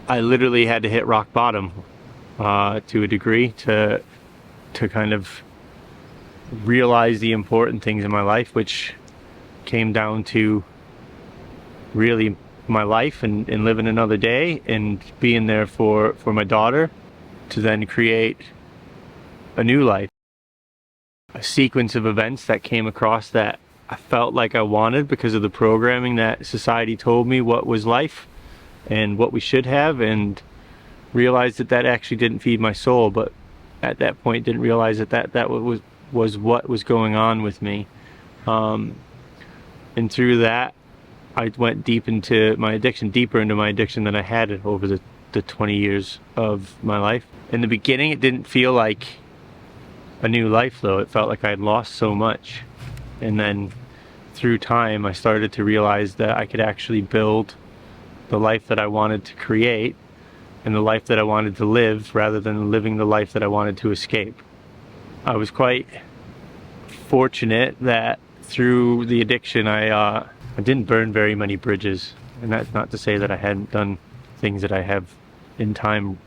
I literally had to hit rock bottom to a degree to kind of realize the important things in my life, which came down to really my life and living another day and being there for my daughter, to then create a new life. A sequence of events that came across that I felt like I wanted because of the programming that society told me what was life and what we should have, and realized that that actually didn't feed my soul, but at that point didn't realize that that was what was going on with me. And through that, I went deeper into my addiction than I had over the 20 years of my life. In the beginning, it didn't feel like a new life though. It felt like I had lost so much. And then through time, I started to realize that I could actually build the life that I wanted to create and the life that I wanted to live, rather than living the life that I wanted to escape. I was quite fortunate that through the addiction, I didn't burn very many bridges. And that's not to say that I hadn't done things that I have in time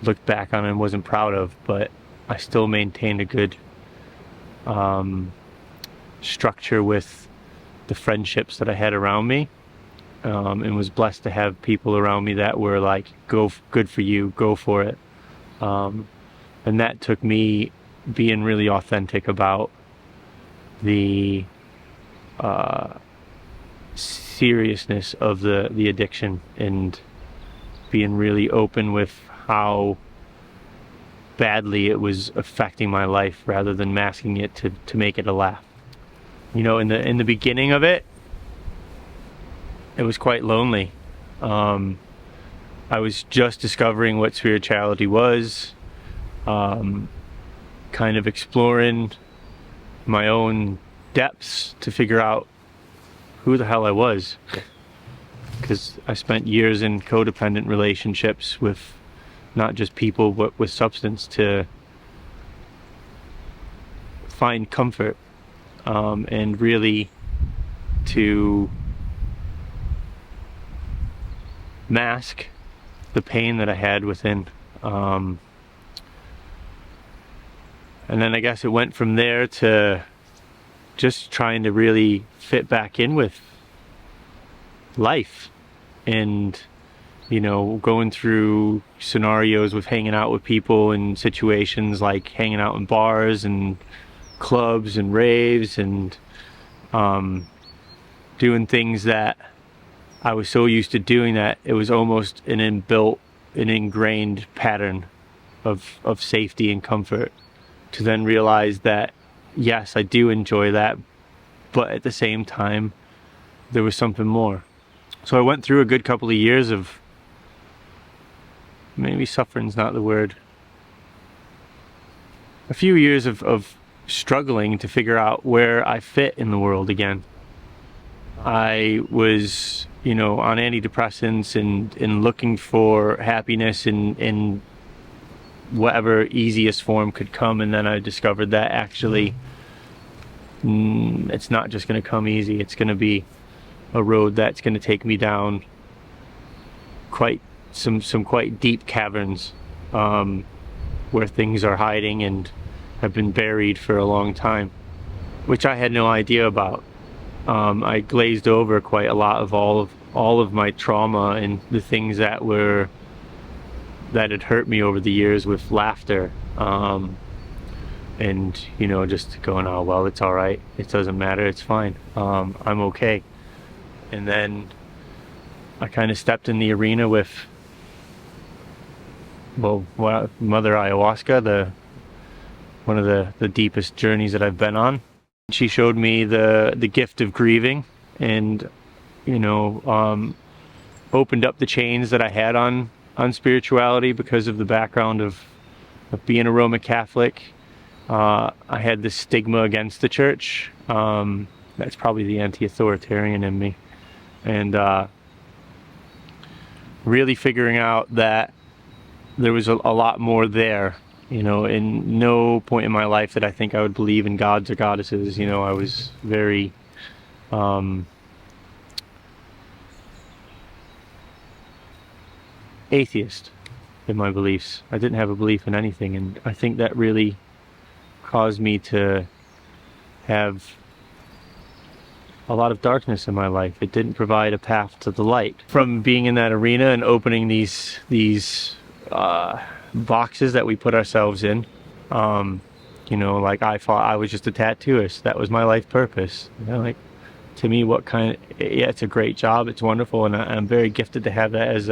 looked back on and wasn't proud of, but I still maintained a good structure with the friendships that I had around me, and was blessed to have people around me that were like, good for you, go for it. And that took me being really authentic about the seriousness of the addiction, and being really open with how badly it was affecting my life, rather than masking it to make it a laugh. You know, in the beginning of it, it was quite lonely. I was just discovering what spirituality was, kind of exploring my own depths to figure out who the hell I was, because I spent years in codependent relationships with not just people but with substance to find comfort, and really to mask the pain that I had within. And then I guess it went from there to just trying to really fit back in with life, and you know, going through scenarios with hanging out with people in situations like hanging out in bars and clubs and raves, and doing things that I was so used to doing that it was almost an ingrained pattern of safety and comfort, to then realize that yes, I do enjoy that, but at the same time there was something more. So I went through a good couple of years of, maybe suffering's not the word, a few years of struggling to figure out where I fit in the world again. I was, you know, on antidepressants and looking for happiness in whatever easiest form could come, and then I discovered that actually it's not just going to come easy. It's going to be a road that's going to take me down some quite deep caverns, where things are hiding and have been buried for a long time, which I had no idea about. I glazed over quite a lot of all of my trauma and the things that had hurt me over the years with laughter, and you know, just going, oh well, it's all right, it doesn't matter, it's fine, I'm okay. And then I kind of stepped in the arena with, well, Mother Ayahuasca, one of the deepest journeys that I've been on. She showed me the gift of grieving, and you know, opened up the chains that I had on spirituality because of the background of being a Roman Catholic. I had this stigma against the church. That's probably the anti-authoritarian in me, and really figuring out that there was a lot more there. You know, in no point in my life did I think I would believe in gods or goddesses. You know, I was very atheist in my beliefs. I didn't have a belief in anything, and I think that really caused me to have a lot of darkness in my life. It didn't provide a path to the light. From being in that arena and opening these boxes that we put ourselves in, you know, like I thought I was just a tattooist. That was my life purpose. You know, like, to me, yeah, it's a great job. It's wonderful, and I'm very gifted to have that as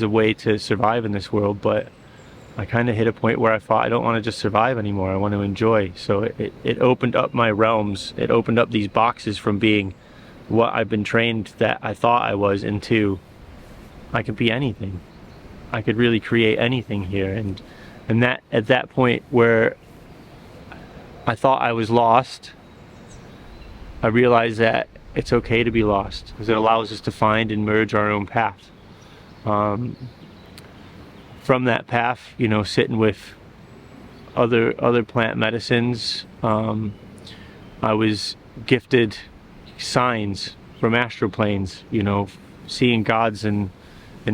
a way to survive in this world. But I kind of hit a point where I thought, I don't want to just survive anymore. I want to enjoy. So it opened up my realms. It opened up these boxes from being what I've been trained that I thought I was into. I could be anything. I could really create anything here. And that at that point where I thought I was lost, I realized that it's okay to be lost, because it allows us to find and merge our own path. From that path, you know, sitting with other plant medicines, I was gifted signs from astral planes, you know, seeing gods in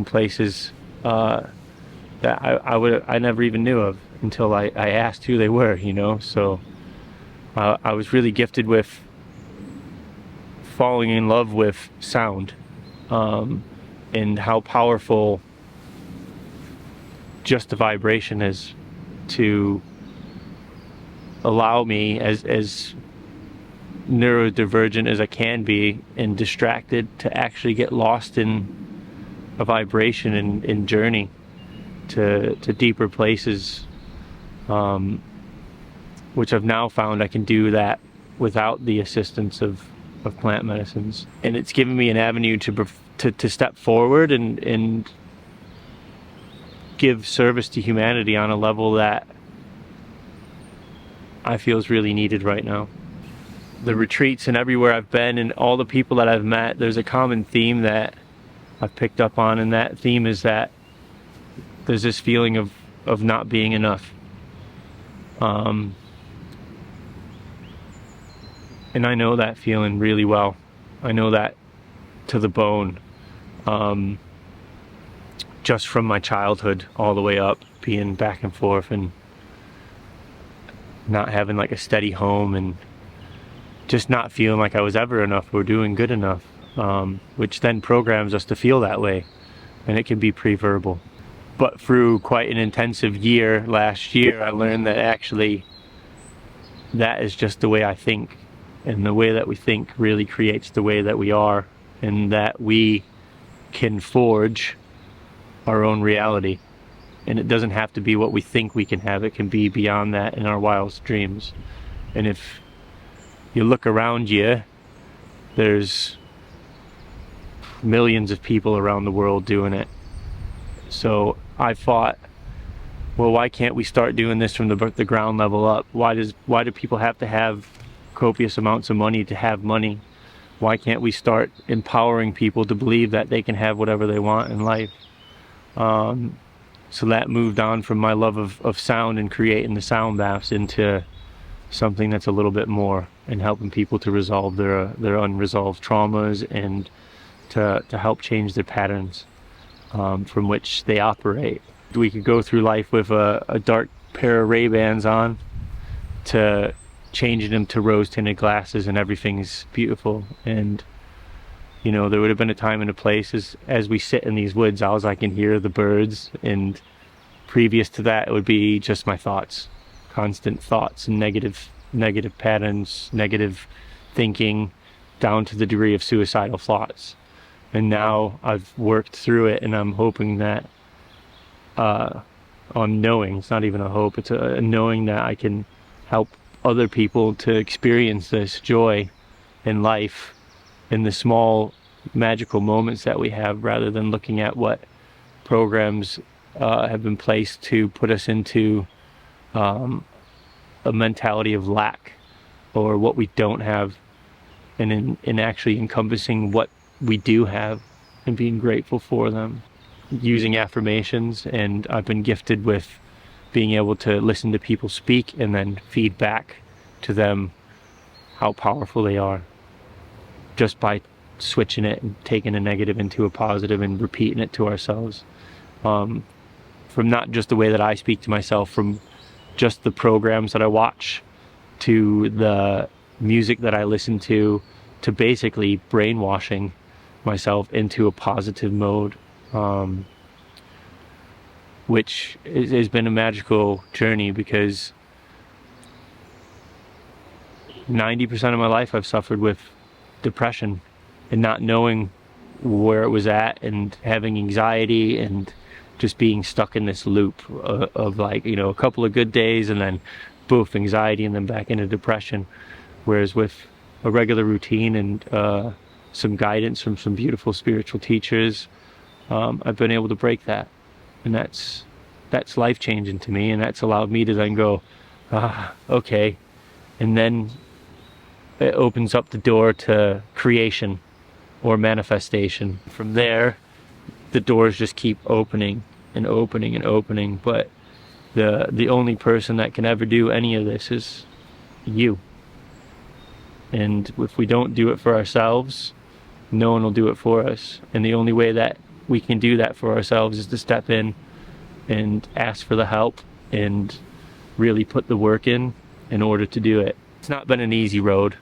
places that I never even knew of until I asked who they were, you know. So I was really gifted with falling in love with sound, and how powerful just the vibration is, to allow me, as neurodivergent as I can be and distracted, to actually get lost in a vibration and journey to deeper places, which I've now found I can do that without the assistance of plant medicines. And it's given me an avenue to step forward and give service to humanity on a level that I feel is really needed right now. The retreats and everywhere I've been and all the people that I've met, there's a common theme that I've picked up on, and that theme is that there's this feeling of not being enough. And I know that feeling really well. I know that to the bone. Just from my childhood all the way up, being back and forth and not having like a steady home, and just not feeling like I was ever enough or doing good enough, which then programs us to feel that way, and it can be pre-verbal. But through quite an intensive year last year, I learned that actually that is just the way I think, and the way that we think really creates the way that we are, and that we can forge our own reality. And it doesn't have to be what we think we can have. It can be beyond that in our wildest dreams. And if you look around you, there's millions of people around the world doing it. So I thought, well, why can't we start doing this from the ground level up? Why do people have to have copious amounts of money to have money? Why can't we start empowering people to believe that they can have whatever they want in life? So that moved on from my love of sound and creating the sound baths into something that's a little bit more, and helping people to resolve their unresolved traumas, and to help change their patterns from which they operate. We could go through life with a dark pair of Ray-Bans on, to changing them to rose-tinted glasses, and everything's beautiful. And you know, there would have been a time and a place as we sit in these woods, all I can hear the birds, and previous to that it would be just my thoughts, constant thoughts and negative patterns, negative thinking, down to the degree of suicidal thoughts. And now I've worked through it, and I'm hoping that I'm knowing, it's not even a hope, it's a knowing that I can help other people to experience this joy in life, in the small magical moments that we have, rather than looking at what programs have been placed to put us into a mentality of lack, or what we don't have, and in actually encompassing what we do have and being grateful for them. Using affirmations, and I've been gifted with being able to listen to people speak and then feed back to them how powerful they are, just by switching it and taking a negative into a positive and repeating it to ourselves. from not just the way that I speak to myself, from just the programs that I watch, to the music that I listen to basically brainwashing myself into a positive mode, which has been a magical journey, because 90% of my life I've suffered with depression and not knowing where it was at, and having anxiety, and just being stuck in this loop of like, you know, a couple of good days and then boof, anxiety, and then back into depression. Whereas with a regular routine and some guidance from some beautiful spiritual teachers, I've been able to break that, and that's life-changing to me, and that's allowed me to then go, okay, and then it opens up the door to creation or manifestation. From there, the doors just keep opening and opening and opening, but the only person that can ever do any of this is you. And if we don't do it for ourselves, no one will do it for us. And the only way that we can do that for ourselves is to step in and ask for the help and really put the work in order to do it. It's not been an easy road.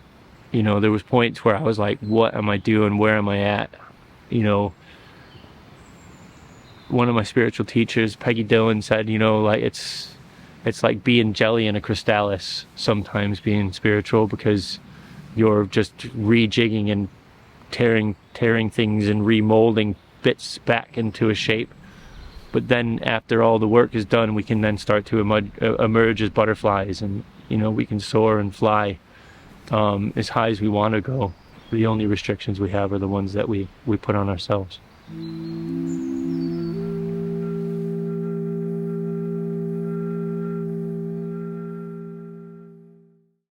You know, there was points where I was like, what am I doing? Where am I at? You know, one of my spiritual teachers, Peggy Dillon, said, you know, like it's like being jelly in a chrysalis sometimes, being spiritual, because you're just rejigging and tearing things and remolding bits back into a shape. But then after all the work is done, we can then start to emerge as butterflies, and, you know, we can soar and fly as high as we want to go. The only restrictions we have are the ones that we put on ourselves.